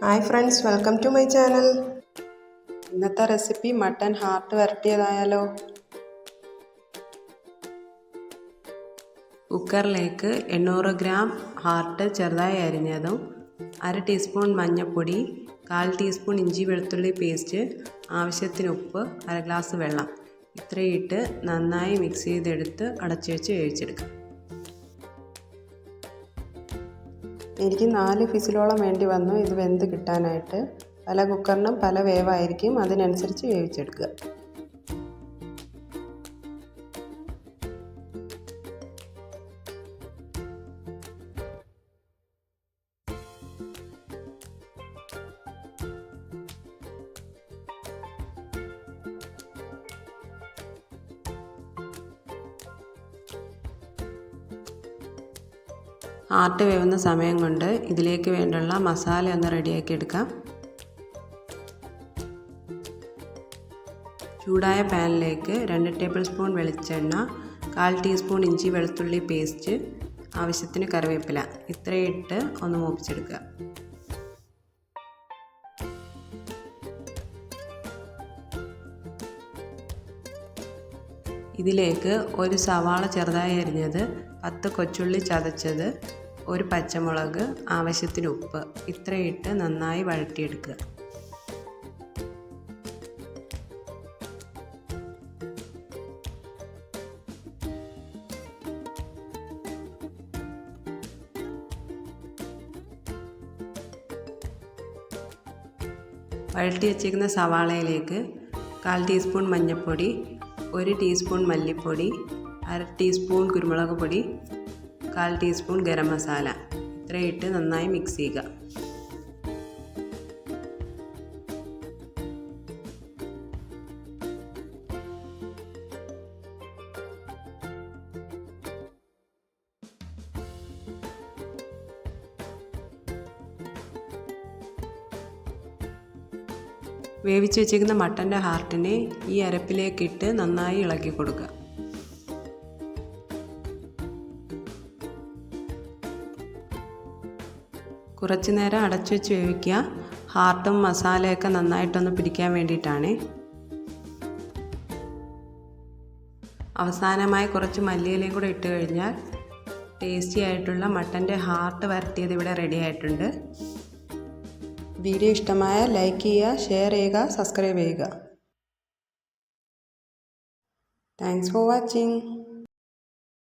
Hi friends, welcome to my channel. ഇന്നത്തെ recipe mutton heart വരട്ടിയതായാലോ. കുക്കറിലേക്ക് 800 ഗ്രാം ഹാർട്ട് ചെറുതായി അരിഞ്ഞതും, 1/2 ടീസ്പൂൺ മഞ്ഞൾപ്പൊടി, 1/4 ടീസ്പൂൺ ഇഞ്ചി വെളുത്തുള്ളി പേസ്റ്റ്, ആവശ്യത്തിന് ഉപ്പ്, 1 ഗ്ലാസ് വെള്ളം ഇത്രയിട്ട് നന്നായി മിക്സ് ചെയ്തെടുത്ത് അടച്ചു വെച്ച് വേവിച്ചെടുക്കാം. എനിക്ക് 4 ഫിസിലോളം വേണ്ടി വന്നു ഇത് വെന്ത് കിട്ടാനായിട്ട്. പല കുക്കറിനും പല വേവായിരിക്കും, അതിനനുസരിച്ച് വേവിച്ചെടുക്കുക. ഹാർട്ട് വേവുന്ന സമയം കൊണ്ട് ഇതിലേക്ക് വേണ്ടുള്ള മസാല ഒന്ന് റെഡിയാക്കി എടുക്കാം. ചൂടായ പാനിലേക്ക് 2 ടേബിൾ സ്പൂൺ വെളിച്ചെണ്ണ, 1/4 ടീസ്പൂൺ ഇഞ്ചി വെളുത്തുള്ളി പേസ്റ്റ്, ആവശ്യത്തിന് കറിവേപ്പില ഇത്രയിട്ട് ഒന്ന് മൂപ്പിച്ചെടുക്കുക. ഇതിലേക്ക് ഒരു സവാള ചെറുതായി അരിഞ്ഞത്, 10 കൊച്ചുള്ളി ചതച്ചത്, 1 പച്ചമുളക്, ആവശ്യത്തിന് ഉപ്പ് ഇത്രയിട്ട് നന്നായി വഴറ്റിയെടുക്കുക. വഴറ്റി വച്ചിരിക്കുന്ന സവാളയിലേക്ക് 1/4 ടീസ്പൂൺ മഞ്ഞൾപ്പൊടി, 1 ടീസ്പൂൺ മല്ലിപ്പൊടി, 1/2 ടീസ്പൂൺ കുരുമുളക് പൊടി, 1/4 ടീസ്പൂൺ ഗരം മസാല ഇത്രയിട്ട് നന്നായി മിക്സ് ചെയ്യുക. വേവിച്ച് വെച്ചിരിക്കുന്ന മട്ടൻ്റെ ഹാർട്ടിനെ ഈ അരപ്പിലേക്കിട്ട് നന്നായി ഇളക്കി കൊടുക്കുക. കുറച്ച് നേരം അടച്ചു വെച്ച് വേവിക്കുക. ഹാർട്ടും മസാലയൊക്കെ നന്നായിട്ടൊന്ന് പിടിക്കാൻ വേണ്ടിയിട്ടാണ്. അവസാനമായി കുറച്ച് മല്ലിയിലയും കൂടെ ഇട്ട് കഴിഞ്ഞാൽ ടേസ്റ്റി ആയിട്ടുള്ള മട്ടൻ്റെ ഹാർട്ട് വരട്ടിയത് ഇവിടെ റെഡി ആയിട്ടുണ്ട്. വീഡിയോ ഇഷ്ടമായ ലൈക്ക് ചെയ്യുക, ഷെയർ ചെയ്യുക, സബ്സ്ക്രൈബ് ചെയ്യുക. Thanks for watching.